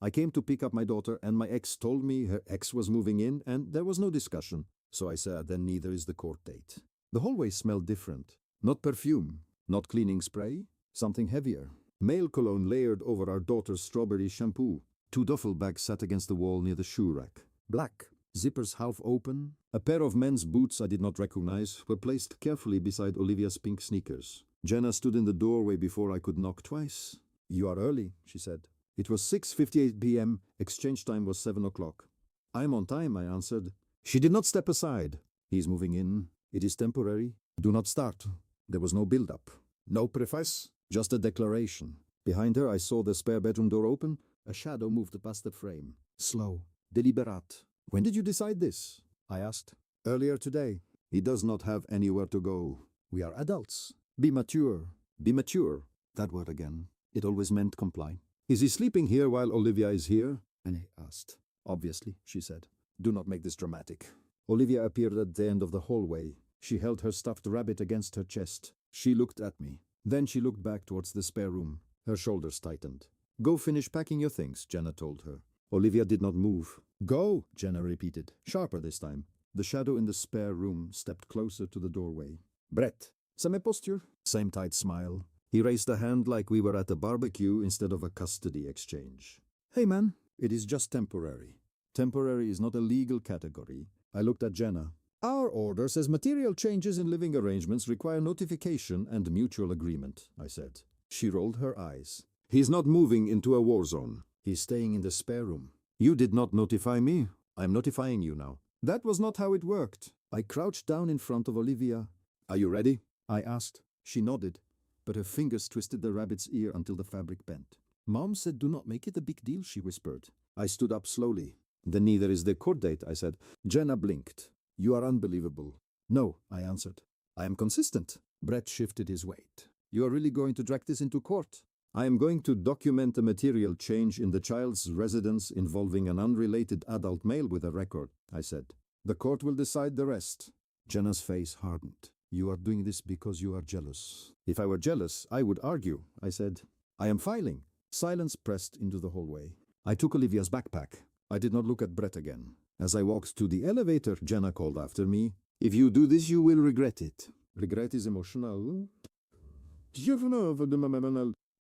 I came to pick up my daughter and my ex told me her ex was moving in and there was no discussion. So I said, then neither is the court date. The hallway smelled different. Not perfume, not cleaning spray, something heavier. Male cologne layered over our daughter's strawberry shampoo. 2 duffel bags sat against the wall near the shoe rack. Black, zippers half open. A pair of men's boots I did not recognize were placed carefully beside Olivia's pink sneakers. Jenna stood in the doorway before I could knock twice. You are early, she said. It was 6:58 p.m. Exchange time was 7 o'clock. I'm on time, I answered. She did not step aside. He's moving in. It is temporary. Do not start. There was no build-up. No preface, just a declaration. Behind her I saw the spare bedroom door open. A shadow moved past the frame. Slow, deliberate. When did you decide this? I asked. Earlier today. He does not have anywhere to go. We are adults. Be mature. Be mature. That word again. It always meant comply. Is he sleeping here while Olivia is here? And I asked. Obviously, she said. Do not make this dramatic. Olivia appeared at the end of the hallway. She held her stuffed rabbit against her chest. She looked at me. Then she looked back towards the spare room. Her shoulders tightened. Go finish packing your things, Jenna told her. Olivia did not move. Go, Jenna repeated, sharper this time. The shadow in the spare room stepped closer to the doorway. Brett. Same posture, same tight smile. He raised a hand like we were at a barbecue instead of a custody exchange. Hey man, it is just temporary. Temporary is not a legal category. I looked at Jenna. Our order says material changes in living arrangements require notification and mutual agreement, I said. She rolled her eyes. He's not moving into a war zone. He's staying in the spare room. You did not notify me. I'm notifying you now. That was not how it worked. I crouched down in front of Olivia. Are you ready? I asked. She nodded, but her fingers twisted the rabbit's ear until the fabric bent. Mom said do not make it a big deal, she whispered. I stood up slowly. Then neither is the court date, I said. Jenna blinked. You are unbelievable. No, I answered. I am consistent. Brett shifted his weight. You are really going to drag this into court? I am going to document a material change in the child's residence involving an unrelated adult male with a record, I said. The court will decide the rest. Jenna's face hardened. You are doing this because you are jealous. If I were jealous, I would argue, I said. I am filing. Silence pressed into the hallway. I took Olivia's backpack. I did not look at Brett again. As I walked to the elevator, Jenna called after me. If you do this, you will regret it. Regret is emotional.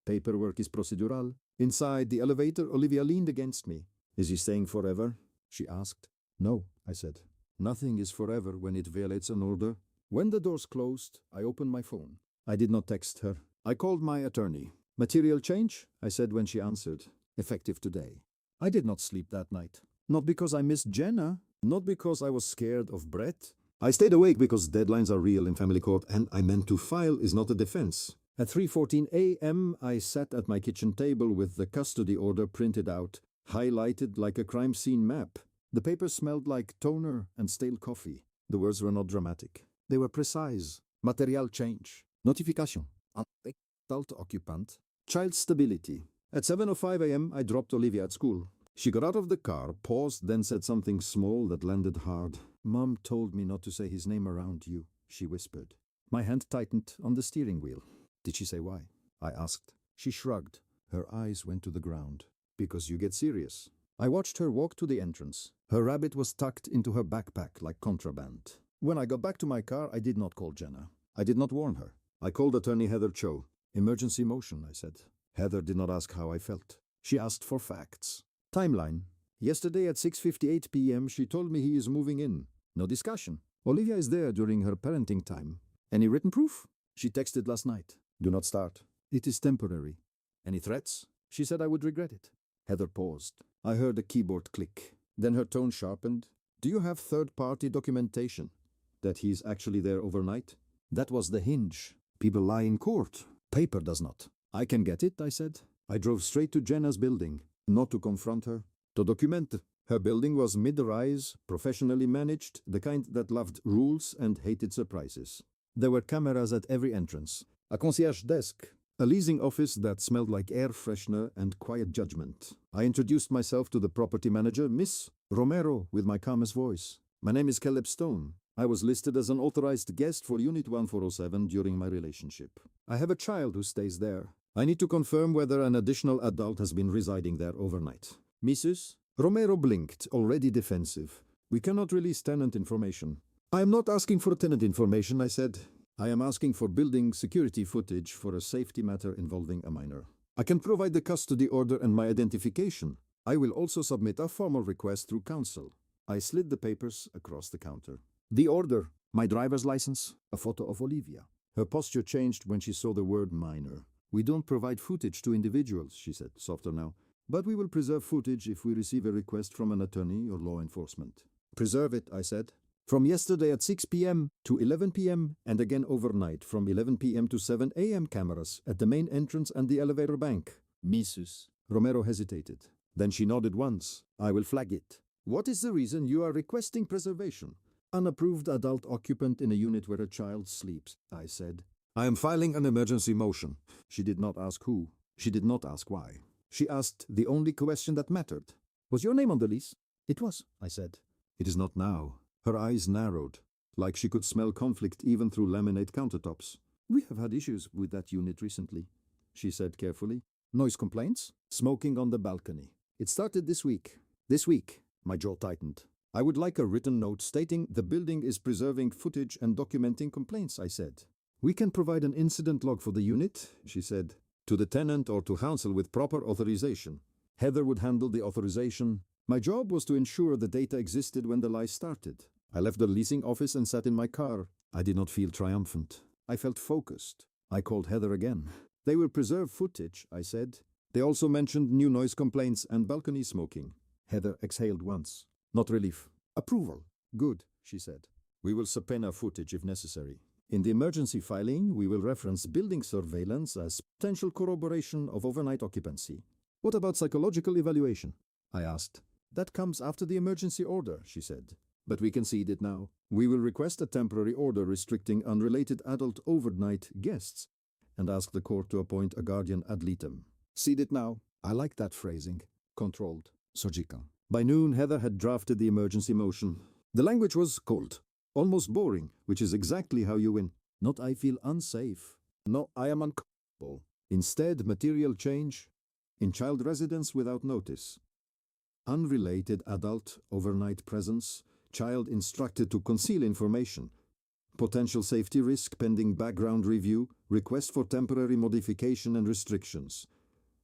Paperwork is procedural. Inside the elevator, Olivia leaned against me. Is he staying forever? She asked. No, I said. Nothing is forever when it violates an order. When the doors closed, I opened my phone. I did not text her. I called my attorney. Material change? I said when she answered. Effective today. I did not sleep that night. Not because I missed Jenna. Not because I was scared of Brett. I stayed awake because deadlines are real in family court and I meant to file is not a defense. At 3:14 a.m., I sat at my kitchen table with the custody order printed out, highlighted like a crime scene map. The paper smelled like toner and stale coffee. The words were not dramatic. They were precise. Material change. Notification. Adult occupant. Child stability. At 7:05 a.m., I dropped Olivia at school. She got out of the car, paused, then said something small that landed hard. Mom told me not to say his name around you, she whispered. My hand tightened on the steering wheel. Did she say why? I asked. She shrugged. Her eyes went to the ground. Because you get serious. I watched her walk to the entrance. Her rabbit was tucked into her backpack like contraband. When I got back to my car, I did not call Jenna. I did not warn her. I called attorney Heather Cho. Emergency motion, I said. Heather did not ask how I felt. She asked for facts. Timeline. Yesterday at 6:58 p.m. she told me he is moving in. No discussion. Olivia is there during her parenting time. Any written proof? She texted last night. Do not start. It is temporary. Any threats? She said I would regret it. Heather paused. I heard a keyboard click. Then her tone sharpened. Do you have third-party documentation that he's actually there overnight? That was the hinge. People lie in court. Paper does not. I can get it, I said. I drove straight to Jenna's building. Not to confront her, to document. Her building was mid-rise, professionally managed, the kind that loved rules and hated surprises. There were cameras at every entrance, a concierge desk, a leasing office that smelled like air freshener and quiet judgment. I introduced myself to the property manager, Miss Romero, with my calmest voice. My name is Caleb Stone. I was listed as an authorized guest for Unit 1407 during my relationship. I have a child who stays there. I need to confirm whether an additional adult has been residing there overnight. Mrs. Romero blinked, already defensive. We cannot release tenant information. I am not asking for tenant information, I said. I am asking for building security footage for a safety matter involving a minor. I can provide the custody order and my identification. I will also submit a formal request through counsel. I slid the papers across the counter. The order, my driver's license, a photo of Olivia. Her posture changed when she saw the word minor. We don't provide footage to individuals, she said, softer now. But we will preserve footage if we receive a request from an attorney or law enforcement. Preserve it, I said. From yesterday at 6 p.m. to 11 p.m. and again overnight from 11 p.m. to 7 a.m. cameras at the main entrance and the elevator bank. Mrs. Romero hesitated. Then she nodded once. I will flag it. What is the reason you are requesting preservation? Unapproved adult occupant in a unit where a child sleeps, I said. I am filing an emergency motion. She did not ask who. She did not ask why. She asked the only question that mattered. Was your name on the lease? It was, I said. It is not now. Her eyes narrowed, like she could smell conflict even through laminate countertops. We have had issues with that unit recently, she said carefully. Noise complaints? Smoking on the balcony. It started this week. This week, my jaw tightened. I would like a written note stating the building is preserving footage and documenting complaints, I said. We can provide an incident log for the unit, she said, to the tenant or to counsel with proper authorization. Heather would handle the authorization. My job was to ensure the data existed when the lie started. I left the leasing office and sat in my car. I did not feel triumphant. I felt focused. I called Heather again. They will preserve footage, I said. They also mentioned new noise complaints and balcony smoking. Heather exhaled once. Not relief. Approval. Good, she said. We will subpoena footage if necessary. In the emergency filing, we will reference building surveillance as potential corroboration of overnight occupancy. What about psychological evaluation? I asked. That comes after the emergency order, she said. But we can concede it now. We will request a temporary order restricting unrelated adult overnight guests and ask the court to appoint a guardian ad litem. Cede it now. I like that phrasing. Controlled. Surgical. By noon, Heather had drafted the emergency motion. The language was cold, almost boring, which is exactly how you win. Not I feel unsafe. No, I am uncomfortable. Instead, material change. In child residence without notice. Unrelated adult overnight presence. Child instructed to conceal information. Potential safety risk pending background review. Request for temporary modification and restrictions.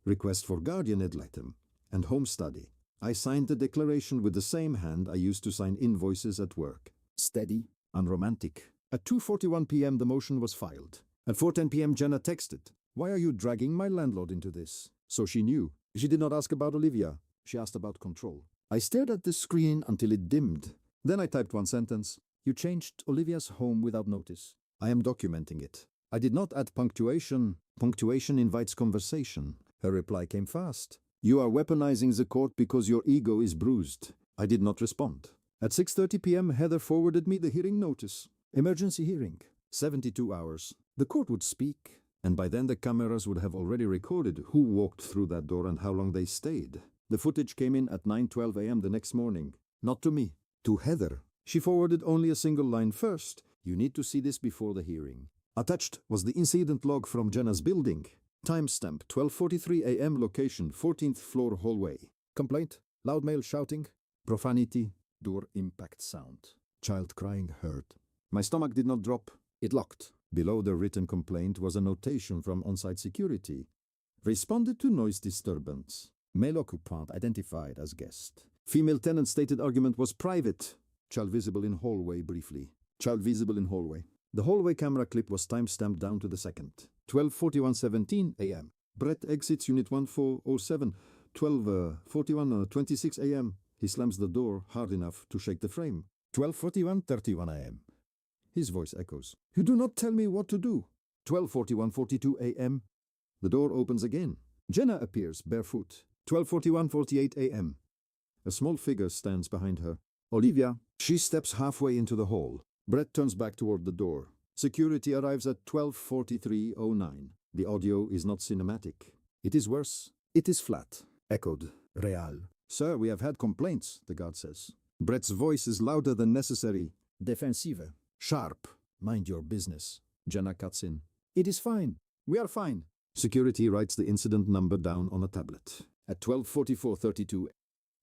Request for guardian ad litem. And home study. I signed the declaration with the same hand I used to sign invoices at work. Steady, unromantic. At 2:41 p.m. the motion was filed. At 4:10 p.m. Jenna texted, "Why are you dragging my landlord into this?" So she knew. She did not ask about Olivia. She asked about control. I stared at the screen until it dimmed. Then I typed one sentence. You changed Olivia's home without notice. I am documenting it. I did not add punctuation. Punctuation invites conversation. Her reply came fast. You are weaponizing the court because your ego is bruised. I did not respond. At 6:30 p.m. Heather forwarded me the hearing notice. Emergency hearing. 72 hours. The court would speak, and by then the cameras would have already recorded who walked through that door and how long they stayed. The footage came in at 9:12 a.m. the next morning. Not to me. To Heather. She forwarded only a single line first. You need to see this before the hearing. Attached was the incident log from Jenna's building. Timestamp 12:43 a.m. location 14th floor hallway. Complaint. Loud male shouting. Profanity. Door impact sound. Child crying heard. My stomach did not drop. It locked. Below the written complaint was a notation from on-site security. Responded to noise disturbance. Male occupant identified as guest. Female tenant stated argument was private. Child visible in hallway briefly. Child visible in hallway. The hallway camera clip was timestamped down to the second. 12:41:17 a.m. Brett exits unit 1407. 12:41:26 a.m. He slams the door hard enough to shake the frame. 12:41:31 a.m. His voice echoes. You do not tell me what to do. 12:41:42 a.m. The door opens again. Jenna appears barefoot. 12:41:48 a.m. A small figure stands behind her. Olivia. She steps halfway into the hall. Brett turns back toward the door. Security arrives at 12:43:09. The audio is not cinematic. It is worse. It is flat. Echoed. Real. Sir, we have had complaints, the guard says. Brett's voice is louder than necessary. Defensive. Sharp. Mind your business. Jenna cuts in. It is fine. We are fine. Security writes the incident number down on a tablet. At 12:44:32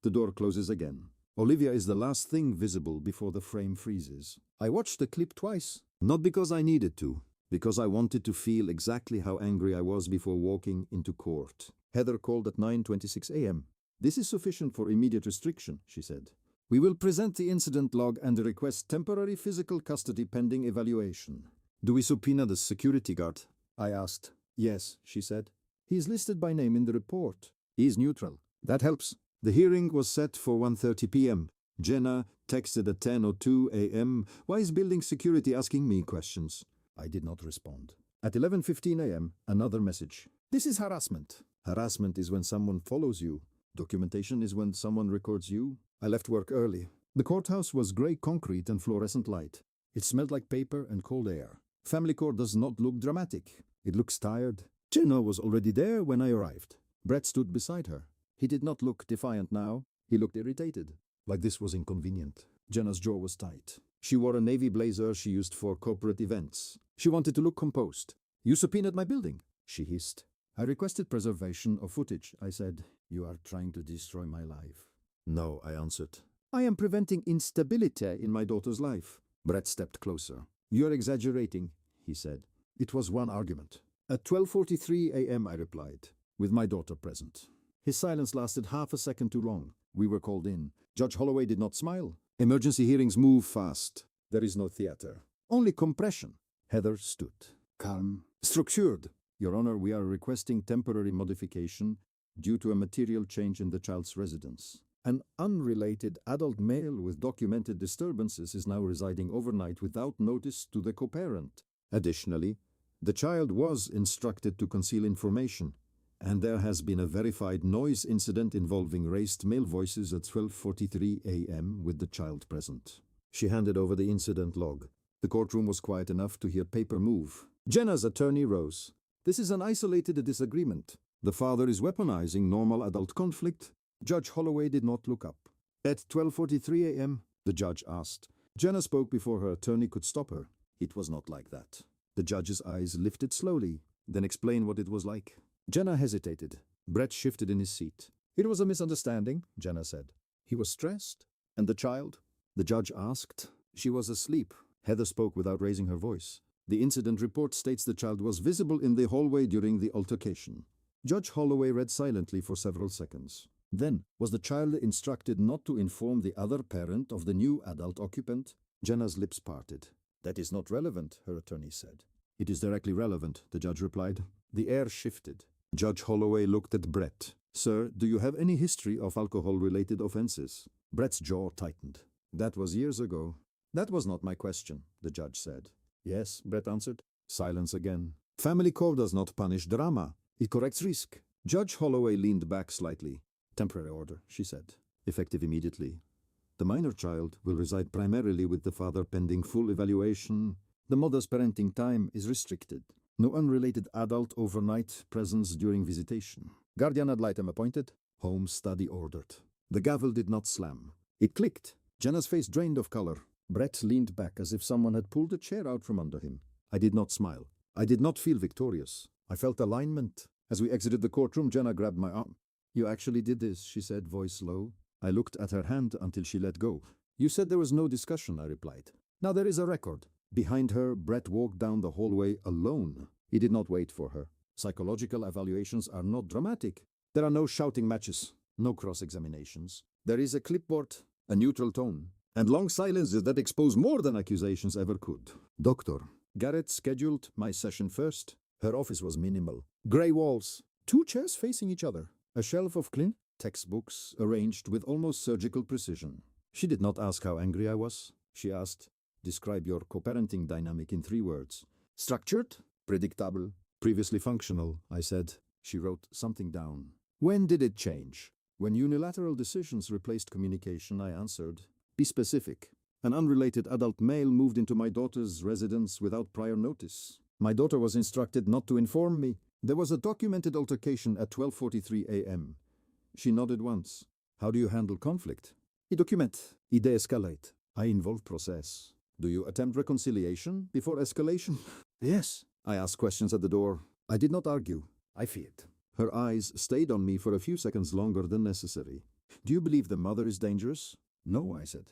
The door closes again. Olivia is the last thing visible before the frame freezes. I watched the clip twice, not because I needed to, because I wanted to feel exactly how angry I was before walking into court. Heather called at 9:26 a.m. "This is sufficient for immediate restriction," she said. "We will present the incident log and request temporary physical custody pending evaluation." "Do we subpoena the security guard?" I asked. "Yes," she said. "He is listed by name in the report. He is neutral." "That helps." The hearing was set for 1:30 p.m. Jenna texted at 10:02 a.m. "Why is building security asking me questions?" I did not respond. At 11:15 a.m., another message. "This is harassment." Harassment is when someone follows you. Documentation is when someone records you. I left work early. The courthouse was grey concrete and fluorescent light. It smelled like paper and cold air. Family court does not look dramatic. It looks tired. Jenna was already there when I arrived. Brett stood beside her. He did not look defiant now. He looked irritated, like this was inconvenient. Jenna's jaw was tight. She wore a navy blazer she used for corporate events. She wanted to look composed. "You subpoenaed my building," she hissed. "I requested preservation of footage," I said. "You are trying to destroy my life." "No," I answered. "I am preventing instability in my daughter's life." Brett stepped closer. "You're exaggerating," he said. "It was one argument." At 12:43 a.m. I replied, with my daughter present. His silence lasted half a second too long. We were called in. Judge Holloway did not smile. Emergency hearings move fast. There is no theater. Only compression. Heather stood. Calm. "Structured. Your Honor, we are requesting temporary modification due to a material change in the child's residence. An unrelated adult male with documented disturbances is now residing overnight without notice to the co-parent. Additionally, the child was instructed to conceal information, and there has been a verified noise incident involving raised male voices at 12:43 a.m. with the child present." She handed over the incident log. The courtroom was quiet enough to hear paper move. Jenna's attorney rose. "This is an isolated disagreement. The father is weaponizing normal adult conflict." Judge Holloway did not look up. At 12:43 a.m., the judge asked. Jenna spoke before her attorney could stop her. "It was not like that." The judge's eyes lifted slowly, then explained what it was like. Jenna hesitated. Brett shifted in his seat. "It was a misunderstanding," Jenna said. "He was stressed." "And the child?" The judge asked. "She was asleep." Heather spoke without raising her voice. "The incident report states the child was visible in the hallway during the altercation." Judge Holloway read silently for several seconds. Then, "Was the child instructed not to inform the other parent of the new adult occupant?" Jenna's lips parted. "That is not relevant," her attorney said. "It is directly relevant," the judge replied. The air shifted. Judge Holloway looked at Brett. "Sir, do you have any history of alcohol-related offenses?" Brett's jaw tightened. "That was years ago." "That was not my question," the judge said. "Yes," Brett answered. Silence again. "Family court does not punish drama. It corrects risk." Judge Holloway leaned back slightly. "Temporary order," she said. "Effective immediately. The minor child will reside primarily with the father pending full evaluation. The mother's parenting time is restricted. No unrelated adult overnight presence during visitation. Guardian ad litem appointed. Home study ordered." The gavel did not slam. It clicked. Jenna's face drained of color. Brett leaned back as if someone had pulled a chair out from under him. I did not smile. I did not feel victorious. I felt alignment. As we exited the courtroom, Jenna grabbed my arm. "You actually did this," she said, voice low. I looked at her hand until she let go. "You said there was no discussion," I replied. "Now there is a record." Behind her, Brett walked down the hallway alone. He did not wait for her. Psychological evaluations are not dramatic. There are no shouting matches, no cross-examinations. There is a clipboard, a neutral tone, and long silences that expose more than accusations ever could. "Doctor." Garrett scheduled my session first. Her office was minimal. Grey walls, 2 chairs facing each other, a shelf of clean textbooks arranged with almost surgical precision. She did not ask how angry I was. She asked, "Describe your co-parenting dynamic in 3 words. Structured, predictable, previously functional," I said. She wrote something down. "When did it change?" "When unilateral decisions replaced communication," I answered. "Be specific." "An unrelated adult male moved into my daughter's residence without prior notice. My daughter was instructed not to inform me. There was a documented altercation at 12:43 a.m. She nodded once. "How do you handle conflict?" "I document. I de-escalate. I involve process." "Do you attempt reconciliation before escalation?" "Yes." I asked questions at the door. I did not argue. I feared. Her eyes stayed on me for a few seconds longer than necessary. Do you believe the mother is dangerous? No, I said.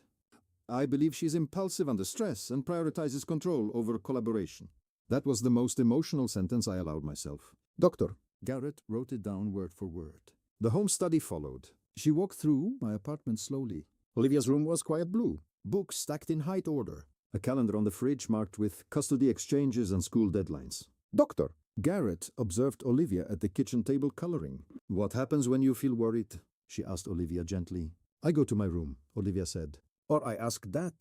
I believe she's impulsive under stress and prioritizes control over collaboration. That was the most emotional sentence I allowed myself. Doctor. Garrett wrote it down word for word. The home study followed. She walked through my apartment slowly. Olivia's room was quiet blue, books stacked in height order, a calendar on the fridge marked with custody exchanges and school deadlines. Doctor. Garrett observed Olivia at the kitchen table coloring. What happens when you feel worried? She asked Olivia gently. I go to my room, Olivia said. Or I ask Dad.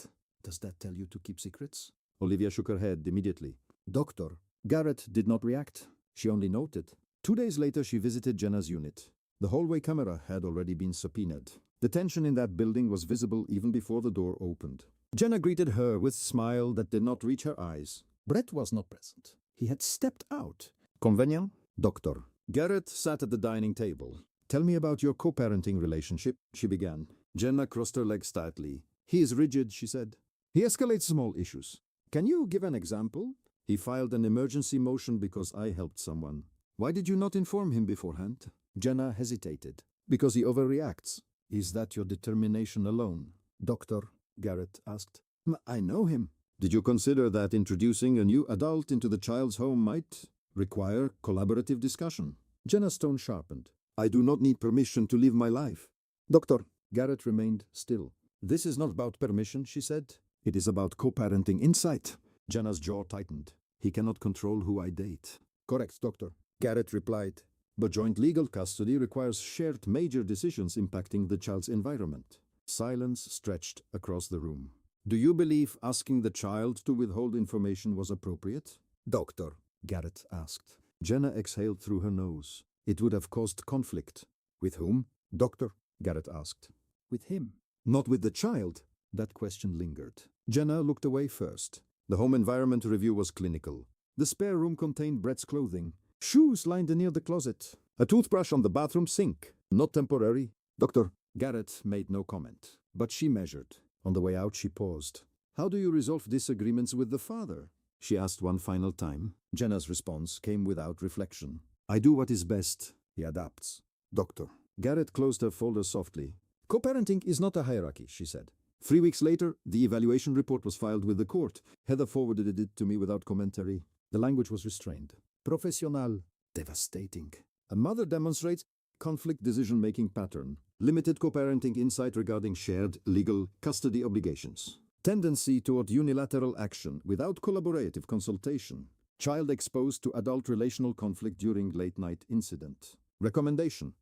Does that tell you to keep secrets? Olivia shook her head immediately. Doctor. Garrett did not react. She only noted. 2 days later she visited Jenna's unit. The hallway camera had already been subpoenaed. The tension in that building was visible even before the door opened. Jenna greeted her with a smile that did not reach her eyes. Brett was not present. He had stepped out. Convenient? Doctor. Garrett sat at the dining table. Tell me about your co-parenting relationship, she began. Jenna crossed her legs tightly. He is rigid, she said. He escalates small issues. Can you give an example? He filed an emergency motion because I helped someone. Why did you not inform him beforehand? Jenna hesitated. Because he overreacts. Is that your determination alone? Doctor, Garrett asked. I know him. Did you consider that introducing a new adult into the child's home might require collaborative discussion? Jenna's tone sharpened. I do not need permission to live my life. Doctor, Garrett remained still. This is not about permission, she said. It is about co-parenting insight. Jenna's jaw tightened. He cannot control who I date. Correct, Doctor. Garrett replied. But joint legal custody requires shared major decisions impacting the child's environment. Silence stretched across the room. Do you believe asking the child to withhold information was appropriate? Doctor, Garrett asked. Jenna exhaled through her nose. It would have caused conflict. With whom? Doctor, Garrett asked. With him. Not with the child. That question lingered. Jenna looked away first. The home environment review was clinical. The spare room contained Brett's clothing. Shoes lined near the closet. A toothbrush on the bathroom sink. Not temporary. Doctor. Garrett made no comment. But she measured. On the way out she paused. How do you resolve disagreements with the father? She asked one final time. Jenna's response came without reflection. I do what is best. He adapts. Doctor. Garrett closed her folder softly. Co-parenting is not a hierarchy, she said. 3 weeks later, the evaluation report was filed with the court. Heather forwarded it to me without commentary. The language was restrained. Professional. Devastating. A mother demonstrates conflict decision-making pattern. Limited co-parenting insight regarding shared legal custody obligations. Tendency toward unilateral action without collaborative consultation. Child exposed to adult relational conflict during late-night incident. Recommendation.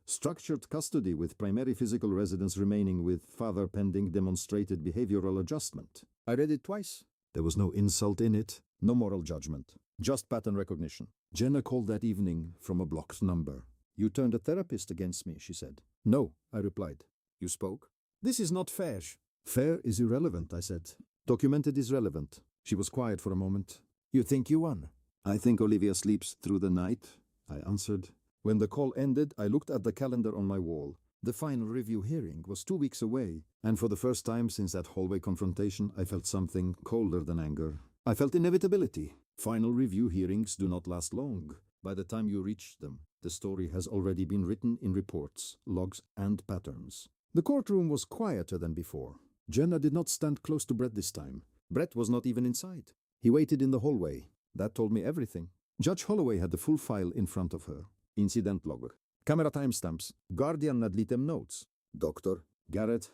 Structured custody with primary physical residence remaining with father pending demonstrated behavioral adjustment. I read it twice. There was no insult in it, no moral judgment, just pattern recognition. Jenna called that evening from a blocked number. You turned a therapist against me, she said. No, I replied. You spoke? This is not fair. Fair is irrelevant, I said. Documented is relevant. She was quiet for a moment. You think you won? I think Olivia sleeps through the night, I answered. When the call ended, I looked at the calendar on my wall. The final review hearing was 2 weeks away, and for the first time since that hallway confrontation, I felt something colder than anger. I felt inevitability. Final review hearings do not last long. By the time you reach them, the story has already been written in reports, logs, and patterns. The courtroom was quieter than before. Jenna did not stand close to Brett this time. Brett was not even inside. He waited in the hallway. That told me everything. Judge Holloway had the full file in front of her. Incident log. Camera timestamps. Guardian ad litem notes. Doctor. Garrett.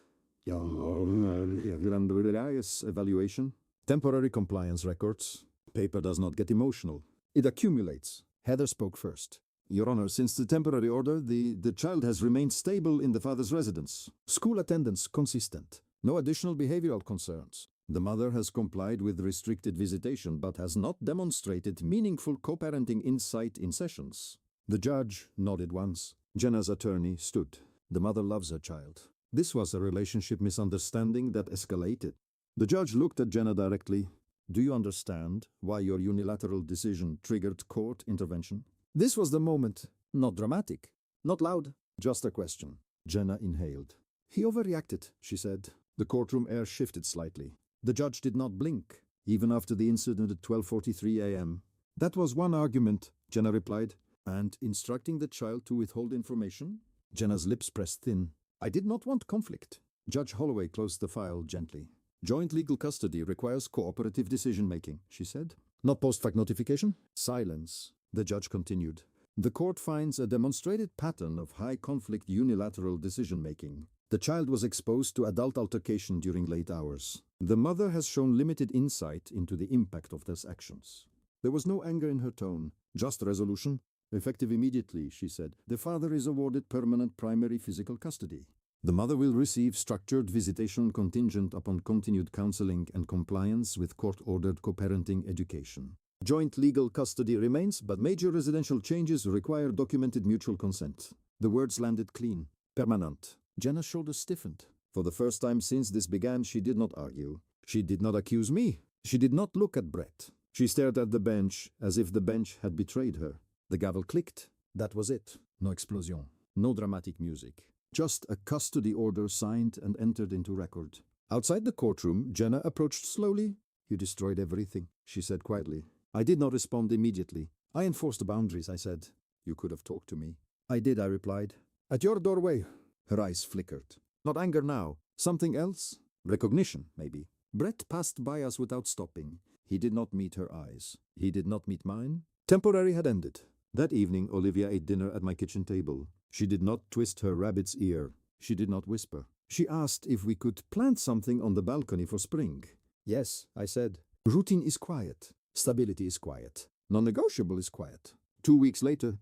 Evaluation. Temporary compliance records. Paper does not get emotional. It accumulates. Heather spoke first. Your Honor, since the temporary order, the child has remained stable in the father's residence. School attendance consistent. No additional behavioral concerns. The mother has complied with restricted visitation but has not demonstrated meaningful co-parenting insight in sessions. The judge nodded once. Jenna's attorney stood. The mother loves her child. This was a relationship misunderstanding that escalated. The judge looked at Jenna directly. Do you understand why your unilateral decision triggered court intervention? This was the moment. Not dramatic. Not loud. Just a question. Jenna inhaled. He overreacted, she said. The courtroom air shifted slightly. The judge did not blink, even after the incident at 12:43 a.m. That was one argument, Jenna replied. And instructing the child to withhold information? Jenna's lips pressed thin. I did not want conflict. Judge Holloway closed the file gently. Joint legal custody requires cooperative decision-making, she said. Not post-fact notification? Silence. The judge continued. The court finds a demonstrated pattern of high-conflict unilateral decision-making. The child was exposed to adult altercation during late hours. The mother has shown limited insight into the impact of those actions. There was no anger in her tone, just resolution. Effective immediately, she said. The father is awarded permanent primary physical custody. The mother will receive structured visitation contingent upon continued counseling and compliance with court-ordered co-parenting education. Joint legal custody remains, but major residential changes require documented mutual consent. The words landed clean. Permanent. Jenna's shoulders stiffened. For the first time since this began, she did not argue. She did not accuse me. She did not look at Brett. She stared at the bench as if the bench had betrayed her. The gavel clicked. That was it. No explosion. No dramatic music. Just a custody order signed and entered into record. Outside the courtroom, Jenna approached slowly. You destroyed everything, she said quietly. I did not respond immediately. I enforced boundaries, I said. You could have talked to me. I did, I replied. At your doorway. Her eyes flickered. Not anger now. Something else? Recognition, maybe. Brett passed by us without stopping. He did not meet her eyes. He did not meet mine. Temporary had ended. That evening, Olivia ate dinner at my kitchen table. She did not twist her rabbit's ear. She did not whisper. She asked if we could plant something on the balcony for spring. Yes, I said. Routine is quiet. Stability is quiet. Non-negotiable is quiet. 2 weeks later,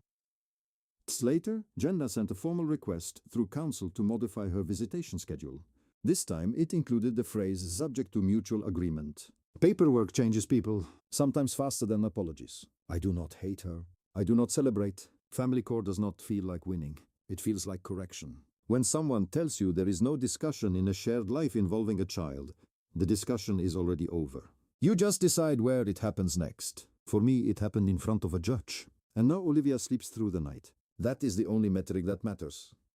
Jenna sent a formal request through counsel to modify her visitation schedule. This time, it included the phrase subject to mutual agreement. Paperwork changes people, sometimes faster than apologies. I do not hate her. I do not celebrate. Family court does not feel like winning. It feels like correction. When someone tells you there is no discussion in a shared life involving a child, the discussion is already over. You just decide where it happens next. For me, it happened in front of a judge. And now Olivia sleeps through the night. That is the only metric that matters.